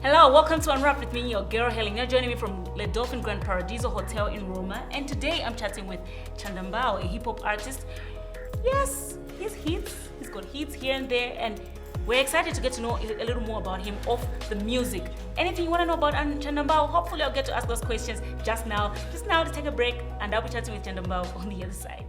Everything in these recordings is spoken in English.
Hello, welcome to Unwrapped with me, your girl Hellen. You're joining me from Le Dolphin Grand Paradiso Hotel in Roma, and today I'm chatting with Chanda Mbao, a hip-hop artist. Yes, he's got hits here and there, and we're excited to get to know a little more about him off the music. Anything you want to know about Chanda Mbao, hopefully I'll get to ask those questions just now to take a break, and I'll be chatting with Chanda Mbao on the other side.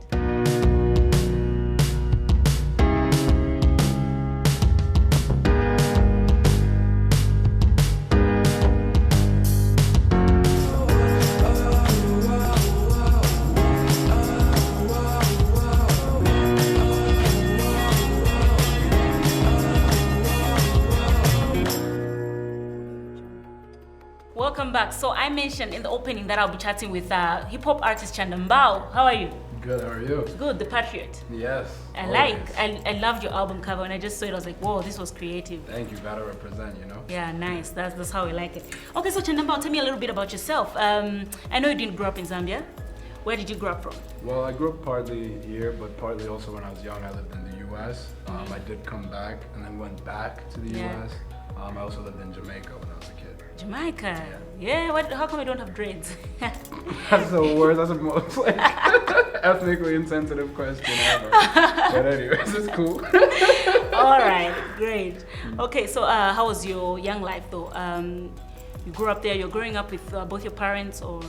Welcome back. So I mentioned in the opening that I'll be chatting with hip-hop artist Chanda Mbao. How are you? Good, how are you? Good, The Patriot. Yes. I loved your album cover. When I just saw it, I was like, whoa, this was creative. Thank you, gotta represent, you know? Yeah, nice. That's how we like it. Okay, so Chanda Mbao, tell me a little bit about yourself. I know you didn't grow up in Zambia. Where did you grow up from? Well, I grew up partly here, but partly also when I was young, I lived in the US. I did come back and then went back to the US. I also lived in Jamaica when I was a kid. Jamaica? Yeah, how come I don't have dreads? That's the worst, that's the most like ethnically insensitive question ever. But anyways, it's cool. All right, great. Okay, so how was your young life though? You grew up there, you're growing up with both your parents or?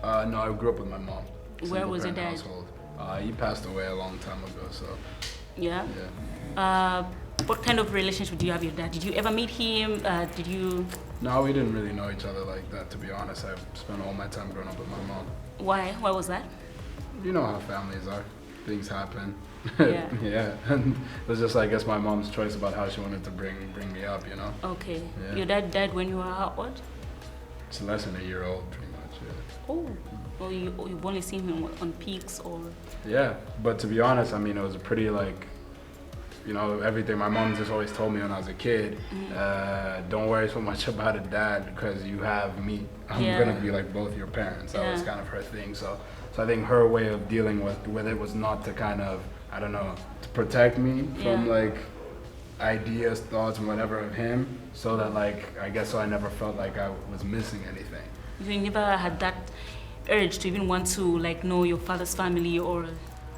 No, I grew up with my mom. Where was your dad? Household. He passed away a long time ago, so. Yeah? What kind of relationship do you have with your dad? Did you ever meet him? Did you? No, we didn't really know each other like that, to be honest. I spent all my time growing up with my mom. Why? Why was that? You know how families are. Things happen. Yeah. Yeah. And it was just, I guess, my mom's choice about how she wanted to bring me up, you know? Okay. Yeah. Your dad died when you were how old? It's less than a year old, pretty much, yeah. Oh. Well, you've only seen him on peaks or? Yeah, but to be honest, I mean, it was a pretty, like, you know, everything my mom just always told me when I was a kid, don't worry so much about a dad because you have me. I'm gonna be like both your parents. That was kind of her thing. So I think her way of dealing with it was not to kind of, I don't know, to protect me from like ideas, thoughts, and whatever of him, so that like, I guess so I never felt like I was missing anything. You never had that urge to even want to like know your father's family or?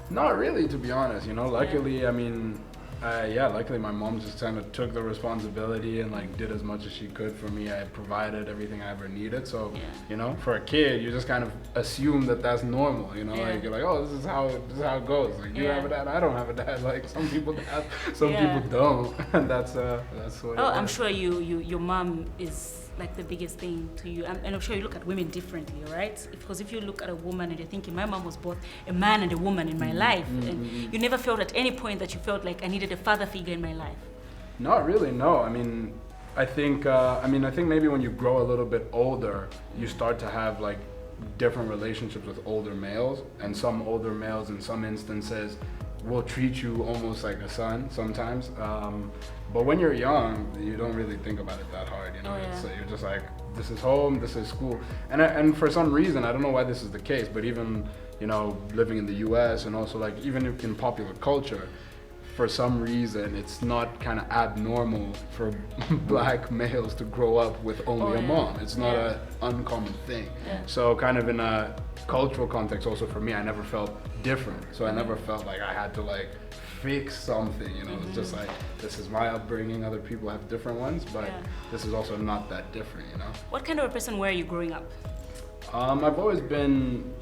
Not really, to be honest, you know, luckily, I mean, luckily my mom just kind of took the responsibility and like did as much as she could for me. I provided everything I ever needed. So, you know, for a kid, you just kind of assume that that's normal, you know, like you're like, oh, this is how it goes. Like you have a dad, I don't have a dad. Like some people have, some people don't. And that's what I'm sure your mom is like the biggest thing to you, and I'm sure you look at women differently, right? Because if you look at a woman and you're thinking, my mom was both a man and a woman in my life, and you never felt at any point that you felt like I needed a father figure in my life. Not really, no. I mean, I think maybe when you grow a little bit older, you start to have like different relationships with older males, and some older males in some instances will treat you almost like a son sometimes. But when you're young, you don't really think about it that hard, you know? So you're just like, this is home, this is school. And for some reason, I don't know why this is the case, but even, you know, living in the US and also like even in popular culture, for some reason, it's not kind of abnormal for black males to grow up with only a mom. It's not an uncommon thing. So kind of in a cultural context also for me, I never felt different. So I never felt like I had to like fix something, you know. It's just like, this is my upbringing, other people have different ones, but this is also not that different, you know. What kind of a person were you growing up? I've always been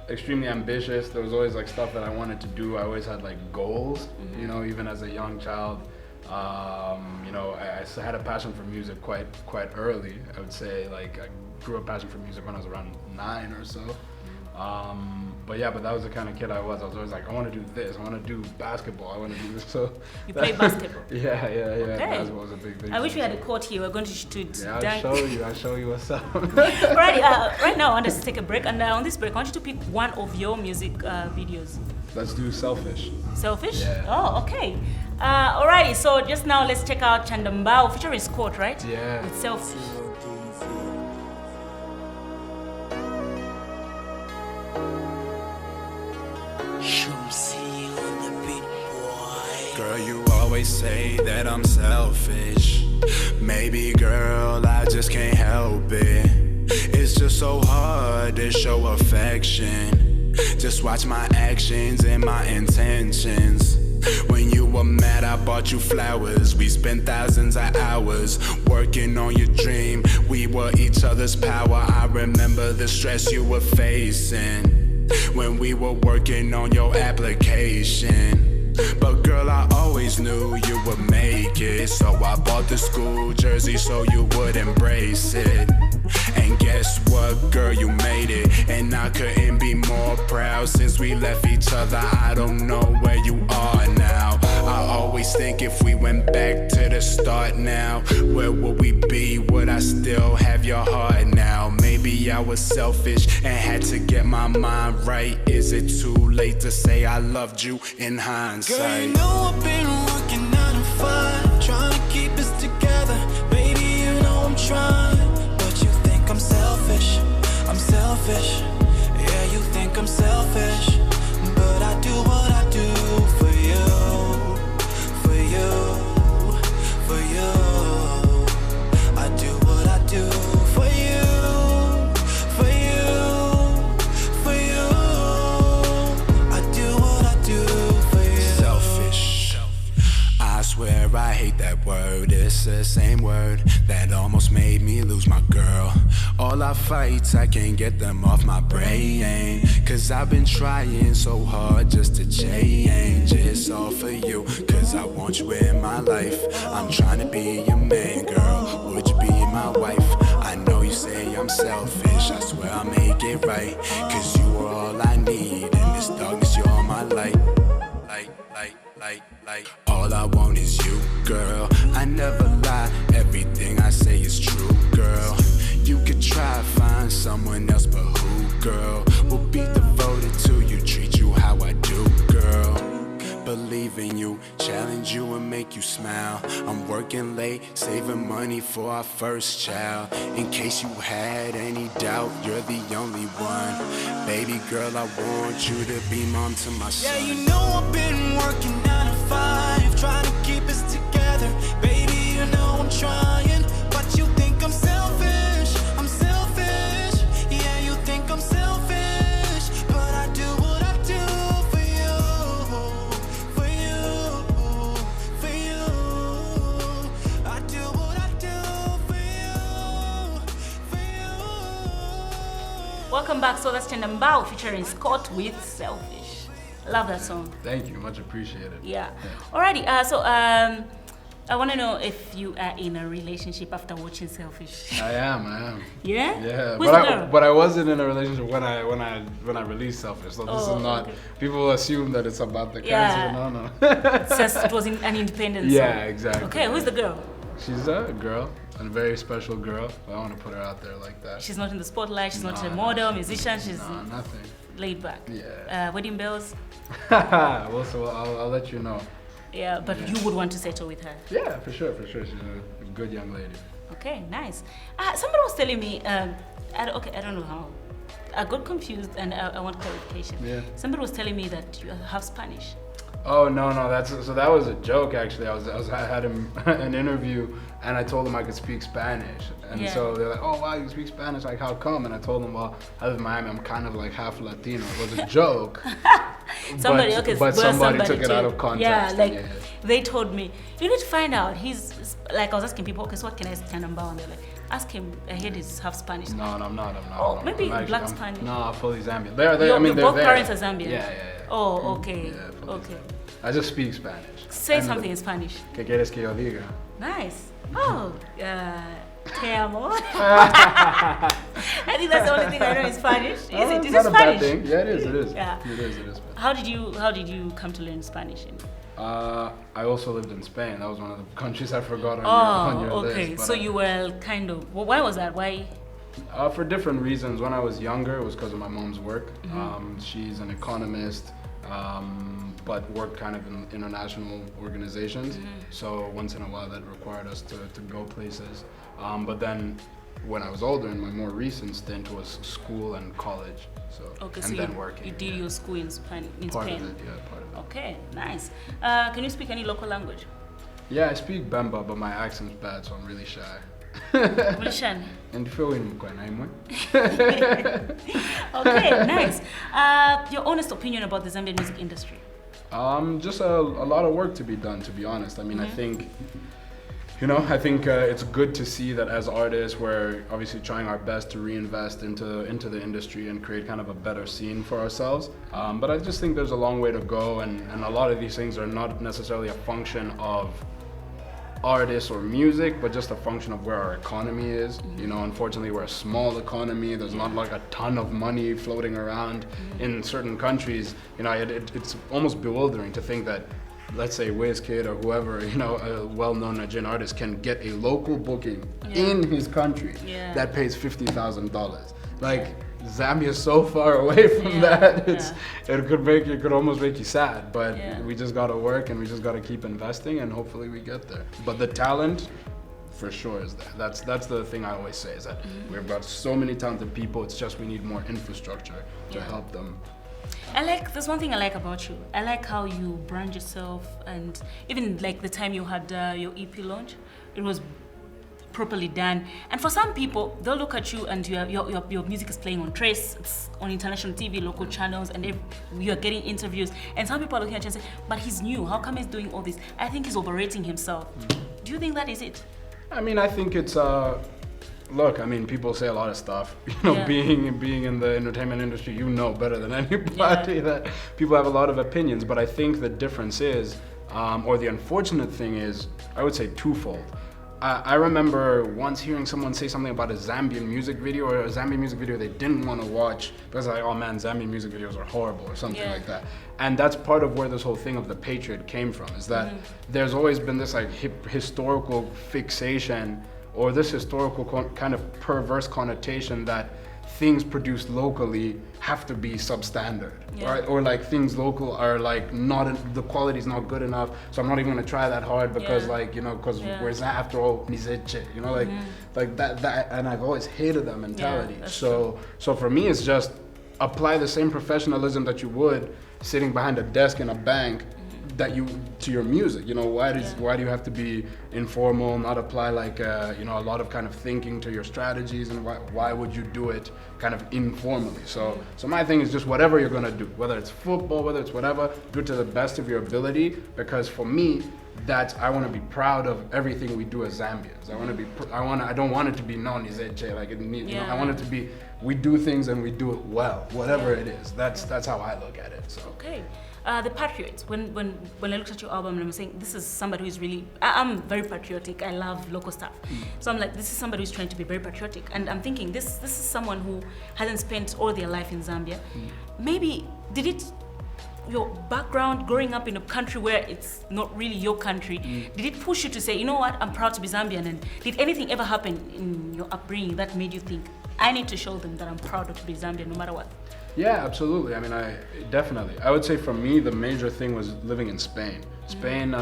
extremely ambitious. There was always like stuff that I wanted to do. I always had like goals, you know, even as a young child. You know, I had a passion for music quite early. I would say like I grew a passion for music when I was around 9 or so. But that was the kind of kid I was. I was always like, I want to do this. I want to do basketball. I want to do this. So you play basketball? Yeah. Okay. Basketball was a big thing. I wish we had a court here. We're going to dunk. I'll show you what's up. Right now I want us to take a break, and on this break I want you to pick one of your music videos. Let's do Selfish. Selfish? Yeah. Oh, okay. Alrighty, so just now let's check out Chanda Mbao featuring Scott, right? Yeah. With Selfish. Girl, you always say that I'm selfish. Maybe Baby girl, I just can't help it. It's just so hard to show affection. Just watch my actions and my intentions. When you were mad, I bought you flowers. We spent thousands of hours working on your dream. We were each other's power. I remember the stress you were facing when we were working on your application. But girl, I always knew you would make it, so I bought the school jersey so you would embrace it. And guess what, girl, you made it. And I couldn't be more proud. Since we left each other, I don't know where you are now. I always think if we went back to the start now, where would we be? Would I still have your heart now? Maybe I was selfish and had to get my mind right. Is it too late to say I loved you in hindsight? Girl, you know I've been working 9 to 5, trying to keep us together. Baby, you know I'm trying, but you think I'm selfish. I'm selfish. Yeah, you think I'm selfish, but I do what I do for you, for you, for you. I do what I do for you, for you, for you. I do what I do for you. Selfish. I swear I hate that word. It's the same word that almost made me lose my girl. All our fights, I can't get them off my brain. Cause I've been trying so hard just to change. It's all for you, cause I want you in my life. I'm trying to be your man, girl. Would you be my wife? I know you say I'm selfish, I swear I'll make it right. Cause you are all I need, in this darkness you're my light. All I want is you, girl. I never lie, everything I say is true, girl. You could try to find someone else, but who, girl, will be devoted to you, treat you how I do, girl. Believe in you, challenge you and make you smile. I'm working late, saving money for our first child. In case you had any doubt, you're the only one. Baby girl, I want you to be mom to my son. Yeah, you know I've been working 9 to 5, trying to keep us together. Baby, you know I'm trying, but you think I'm selfish. I'm selfish. Yeah, you think I'm selfish, but I do what I do for you, for you, for you. I do what I do for you, for you. Welcome back. So that's Chanda Mbao featuring Scott with Selfish. Love that song. Thank you, much appreciated. Yeah. Alrighty. I want to know if you are in a relationship after watching Selfish. I am. Yeah. Yeah, Who's the girl? but I wasn't in a relationship when I released Selfish. So this is not. Okay. People assume that it's about the cancer. Yeah. No. It's just it was an independent song. Yeah, exactly. Okay, who's the girl? She's a girl, a very special girl. I don't want to put her out there like that. She's not in the spotlight. She's not a No, model, musician. She's No, nothing. laid back. Yeah. Wedding bells. Well, so I'll let you know. Yeah, but you would want to settle with her. Yeah, for sure. She's a good young lady. Okay, nice. Somebody was telling me, I don't know how. I got confused and I want clarification. Yeah. Somebody was telling me that you have Spanish. Oh no, that was a joke actually. I had an interview and I told them I could speak Spanish, and so they're like, "Oh wow, you speak Spanish? Like how come?" And I told them, "Well, I live in Miami. I'm kind of like half Latino." It was a joke. Somebody took it out of context. Yeah, like they told me, you need to find out. He's like, I was asking people, okay, so what can I say Chanda Mbao? And they're like, ask him. I heard he's half Spanish. No, I'm not. Oh, I'm maybe actually, black Spanish. No, fully Zambian. They're both there. parents are Zambian. Yeah. Oh, okay. Yeah, Okay. I just speak Spanish. Say something in Spanish. ¿Qué quieres que yo diga? Nice. Oh, te amo. I think that's the only thing I know in Spanish. Is it? Is it not Spanish? A bad thing. Yeah, it is. Yeah. It is. How did you come to learn Spanish? I also lived in Spain. That was one of the countries I forgot on your list. Okay. But So you were kind of. Well, why was that? Why? For different reasons. When I was younger, it was because of my mom's work. Mm-hmm. She's an economist, but worked kind of in international organizations. Mm-hmm. So once in a while, that required us to go places. But then, when I was older, in my more recent stint was school and college. So Okay. and So then working. you did your school in Spain. Part of it, yeah, part of it. Okay. Nice. Can you speak any local language? Yeah, I speak Bemba, but my accent's bad, so I'm really shy. Bulishan. And feel in Mukwana, Okay, nice. Your honest opinion about the Zambian music industry? Just a lot of work to be done, to be honest. I mean, I think, it's good to see that as artists, we're obviously trying our best to reinvest into the industry and create kind of a better scene for ourselves. But I just think there's a long way to go, and a lot of these things are not necessarily a function of artists or music, but just a function of where our economy is. Unfortunately, we're a small economy. There's not like a ton of money floating around in certain countries. It's almost bewildering to think that, let's say Wizkid or whoever, a well-known Nigerian artist can get a local booking in his country that pays $50,000. Like, Zambia is so far away from that. It could almost make you sad, but we just gotta work and we just gotta keep investing, and hopefully we get there. But the talent, for sure, is there. That's the thing I always say, is that we've got so many talented people. It's just we need more infrastructure to help them. There's one thing I like about you. I like how you brand yourself, and even like the time you had your EP launch, it was properly done. And for some people, they'll look at you and your music is playing on Trace, it's on international TV, local channels, and you're getting interviews. And some people are looking at you and say, but he's new, how come he's doing all this? I think he's overrating himself. Do you think that is it? I mean, I think it's look, I mean, people say a lot of stuff. Being in the entertainment industry, better than anybody that people have a lot of opinions. But I think the difference is, or the unfortunate thing is, I would say twofold. I remember once hearing someone say something about a Zambian music video, or a Zambian music video they didn't want to watch because like, oh man, Zambian music videos are horrible or something like that. And that's part of where this whole thing of the Patriot came from, is that there's always been this like historical fixation, or this historical kind of perverse connotation that things produced locally have to be substandard, right? Or like things local are like the quality's not good enough, so I'm not even gonna try that hard because because where's that after all, nizeche, like that, and I've always hated that mentality. So for me, it's just apply the same professionalism that you would sitting behind a desk in a bank to your music. Why do you have to be informal, not apply like a lot of kind of thinking to your strategies, and why would you do it kind of informally? So my thing is just whatever you're gonna do, whether it's football, whether it's whatever, do it to the best of your ability, because for me, I want to be proud of everything we do as Zambians. I don't want it to be known as I want it to be, we do things and we do it well, whatever it is. That's how I look at it. So okay. The Patriots, when I looked at your album, and I'm saying, this is somebody who's really, I'm very patriotic, I love local stuff. So I'm like, this is somebody who's trying to be very patriotic. And I'm thinking, this is someone who hasn't spent all their life in Zambia. Maybe, your background growing up in a country where it's not really your country, did it push you to say, you know what, I'm proud to be Zambian? And did anything ever happen in your upbringing that made you think, I need to show them that I'm proud to be Zambian no matter what? Yeah, absolutely. I mean, definitely. I would say for me, the major thing was living in Spain. Spain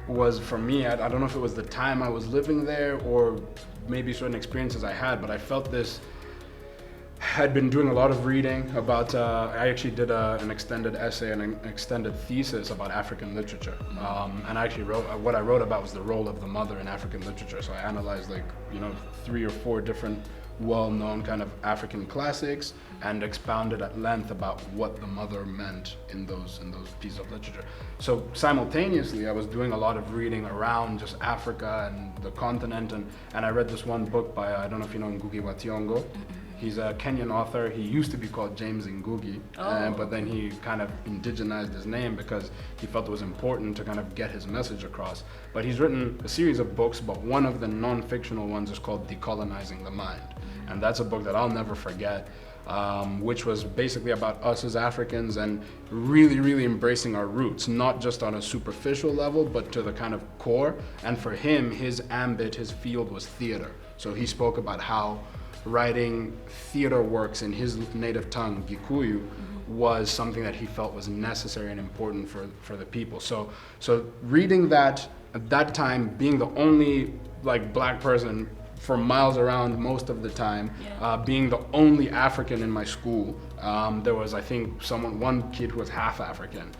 was, for me, I don't know if it was the time I was living there or maybe certain experiences I had, but I felt this. I'd been doing a lot of reading about, I actually did an extended essay and an extended thesis about African literature. And I actually what I wrote about was the role of the mother in African literature. So I analyzed 3 or 4 different well-known kind of African classics and expounded at length about what the mother meant in those pieces of literature. So simultaneously, I was doing a lot of reading around just Africa and the continent, and I read this one book by, I don't know if you know Ngugi wa Thiong'o. He's a Kenyan author. He used to be called James Ngugi, but then he kind of indigenized his name because he felt it was important to kind of get his message across. But he's written a series of books, but one of the non-fictional ones is called Decolonizing the Mind. And that's a book that I'll never forget, which was basically about us as Africans and really, really embracing our roots, not just on a superficial level, but to the kind of core. And for him, his ambit, his field was theater. So he spoke about how writing theater works in his native tongue, Gikuyu, was something that he felt was necessary and important for the people. So reading that, at that time, being the only black person for miles around most of the time, being the only African in my school, there was, I think, one kid who was half African.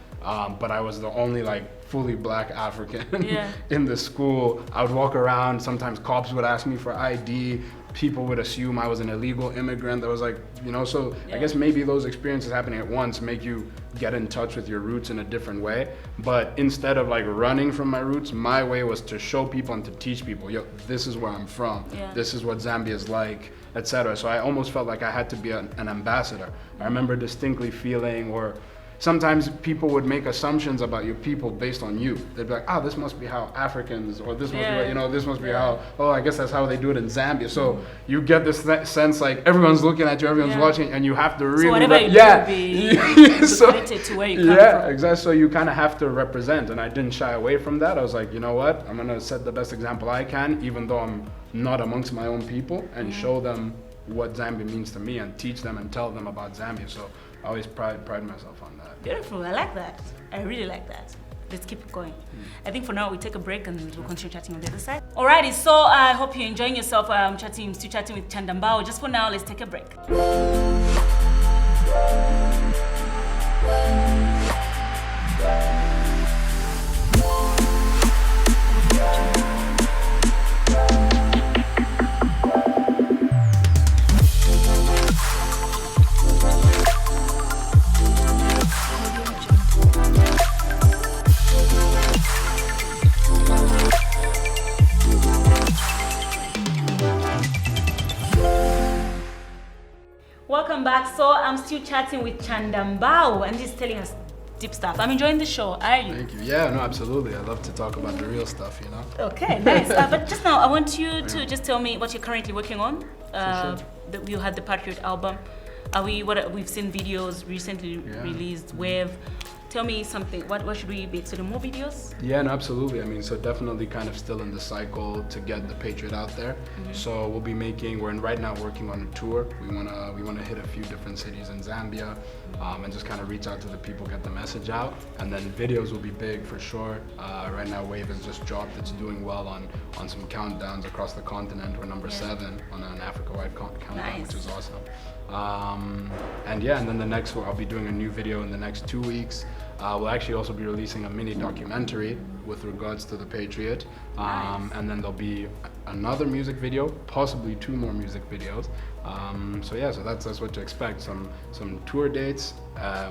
but I was the only like fully black African Yeah. in the school. I would walk around, sometimes cops would ask me for ID, people would assume I was an illegal immigrant. That was like, you know, so I guess maybe those experiences happening at once make you get in touch with your roots in a different way. But instead of like running from my roots, my way was to show people and to teach people, yo, this is where I'm from. Yeah. This is what Zambia is like, etc. So I almost felt like I had to be an ambassador. I remember distinctly feeling, or sometimes people would make assumptions about your people based on you. They'd be like, oh, this must be how Africans, or this must be, you know, this must be how, oh, I guess that's how they do it in Zambia. So you get this sense like everyone's looking at you, everyone's watching, and you have to really, so whatever you do, be so, connected to where you come from. Exactly. So you kind of have to represent, and I didn't shy away from that. I was like, you know what, I'm gonna set the best example I can, even though I'm not amongst my own people, and show them what Zambia means to me, and teach them and tell them about Zambia. So I always pride myself on that. Beautiful. I like that. I really like that. Let's keep it going. I think for now we take a break and we'll continue chatting on the other side. Alrighty, so I hope you're enjoying yourself. Still chatting with Chanda Mbao. Just for now, let's take a break. Welcome back. So I'm still chatting with Chanda Mbao, and he's telling us deep stuff. I'm enjoying the show. Are you? Thank you. Yeah, no, absolutely. I love to talk about the real stuff, you know. Okay, nice. But just now, I want you to just tell me what you're currently working on. You had the Patriot album. We've seen videos recently released. Tell me something. What should we be expecting? More videos? Yeah, no, absolutely. I mean, so definitely kind of still in the cycle to get the Patriot out there. So we'll be right now working on a tour. We wanna hit a few different cities in Zambia, and just kind of reach out to the people, get the message out. And then videos will be big for sure. Right now Wave has just dropped. It's doing well on some countdowns across the continent. We're number 7 on an Africa-wide countdown, which is awesome. And then the next one, I'll be doing a new video in the next 2 weeks. We'll actually also be releasing a mini documentary with regards to the Patriot. And then there'll be another music video, possibly 2 more music videos. So that's what to expect. Some tour dates,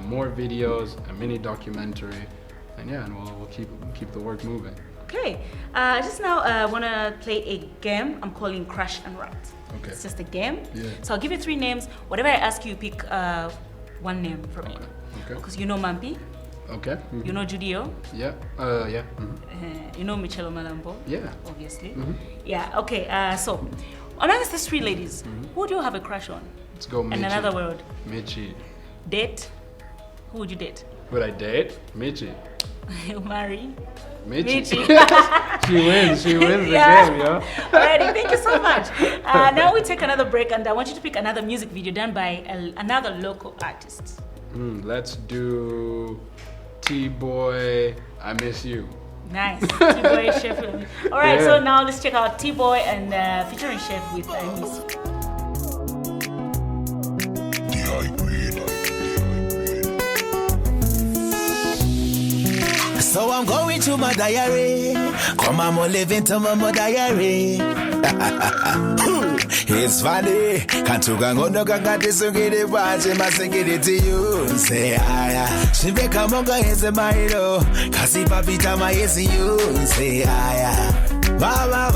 more videos, a mini documentary, and we'll keep the work moving. Okay, just now I want to play a game I'm calling Crash Unwrapped. Okay. It's just a game. Yeah. So I'll give you 3 names. Whatever I ask you, pick one name from it. Okay. Because you know Mampi. Okay. You know Judio. Yeah. Yeah. You know Michelle Malambo. Yeah. Obviously. Yeah. Okay. So, amongst these 3 ladies, who do you have a crush on? Let's go Michi. In another word. Michi. Date. Who would you date? Would I date? Michi. Marry. Michi. She wins the game, yo. Alrighty, thank you so much. Now we take another break, and I want you to pick another music video done by another local artist. Let's do T-Boy, I Miss You. Nice. T-Boy, Chef. Alright, so now let's check out T-Boy and featuring Chef with I Miss You. So I'm going to my diary. Come on, I'm living to my diary. It's funny. Can't you go no ganga tisungiri baje masingiri to you. Say aya. Shibeka monga yeze mairo. Kasi papita ma yeze you. Say aya. Baba.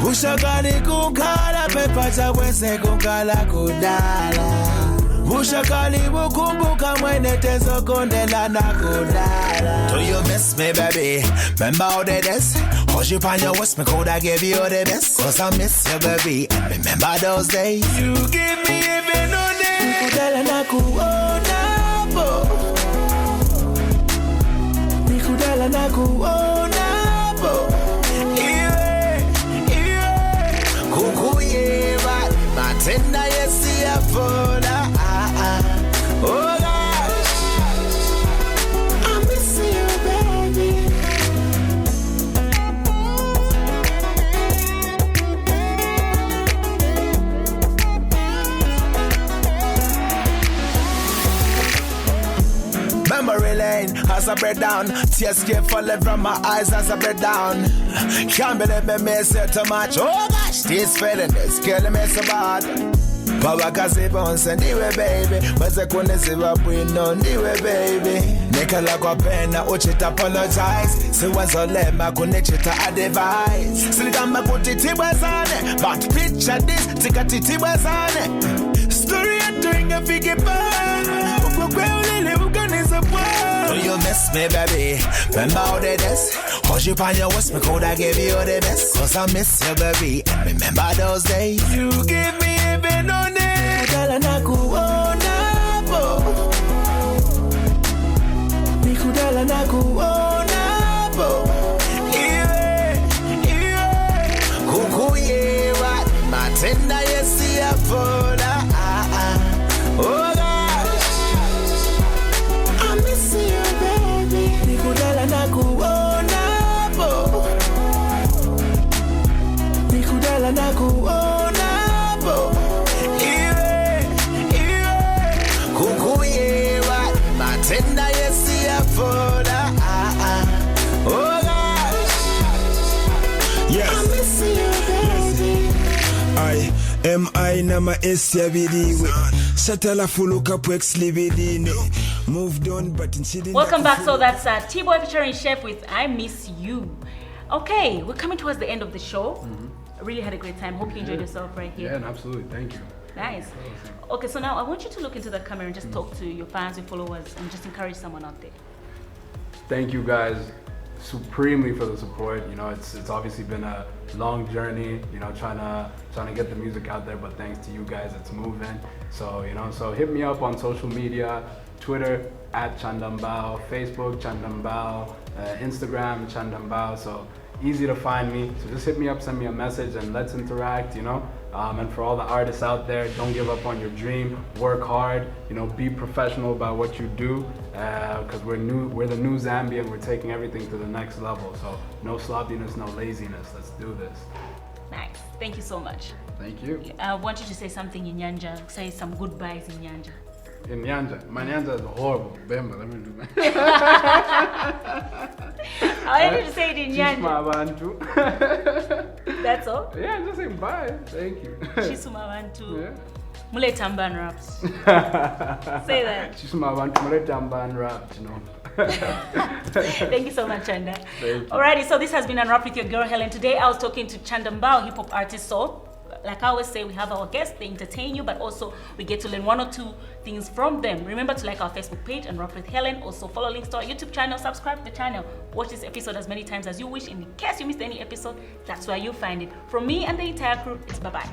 Ushakani kukala pepa chawese kukala kudala. Ushakali bukumbuka mwene tezo kondela na kudala. Do you miss me, baby? Remember how they this? Hold you on your waist, me coulda give you the best. Cause I miss you, baby. And remember those days? You give me even no name. Kudala na kuona po. Kudala na kuona po. Kukuye ba matenda yesi ya fola. Oh gosh, I miss you, baby. I break down. Tears keep falling from my eyes as I break down. Can't believe me miss it too much. Oh gosh, this feeling is killing me so bad. Baba kasi bonse ndiwe baby. Weze kunesiwa bwino ndiwe baby. Nikala kwa pena uchita apologize. Siwazolema kunechita advise. Siligamba kutitibwe zane. But picture this, tikatitibwe zane. Story doing a figure bad. Do you miss me, baby? Remember how they this? Hold you on your waist, me coulda give you the best. Cause I miss you, baby. And remember those days? You give me even on it. Kudala na kuona po. Ni kudala na kuona po. Iwe kukuyewa. Matenda yesi ya foda. Oh gosh, I miss you, baby. Nikudala na kuona po. Nikudala na kuona po. Iwe kukuyewa. Matenda yesi ya foda. Oh gosh, yes. I miss you, baby. I na ma esya bidiwe satala fuluka pwex libidine moved on but in Welcome back. So that's T-Boy featuring Chef with I Miss You. Okay, we're coming towards the end of the show. I really had a great time. Hope you enjoyed yourself right here. Yeah, absolutely. Thank you. Nice. Okay, so now I want you to look into the camera and just talk to your fans, your followers, and just encourage someone out there. Thank you guys supremely for the support. You know, it's obviously been a long journey, you know, trying to get the music out there, but thanks to you guys it's moving. So, you know, so hit me up on social media, Twitter at Chanda Mbao, Facebook Chanda Mbao, Instagram Chanda Mbao. So easy to find me. So just hit me up, send me a message, and let's interact, you know. And for all the artists out there, don't give up on your dream. Work hard, you know, be professional about what you do, because we're the new Zambia, and we're taking everything to the next level. So no sloppiness, no laziness. Let's do this. Nice. Thank you so much. Thank you. I want you to say something in Nyanja. Say some goodbyes in Nyanja. In Nyanja. My Nyanja is horrible. Bemba, let me do that. I want you to say it in Nyanja. Chisma That's all? Yeah, just say bye. Thank you. Chisuma Bantu. Yeah. Muletamba Unwrapped. Say that. Chisma Bantu, Muletamba Unwrapped, you know. Thank you so much, Chanda. Thank you. Alrighty, so this has been Unwrapped with your girl Hellen. Today I was talking to Chanda Mbao, hip hop artist. So, like I always say, we have our guests, they entertain you, but also we get to learn one or two things from them. Remember to like our Facebook page, Unwrapped with Hellen. Also follow links to our YouTube channel, subscribe to the channel, watch this episode as many times as you wish. In case you missed any episode, that's where you'll find it. From me and the entire crew, it's bye-bye.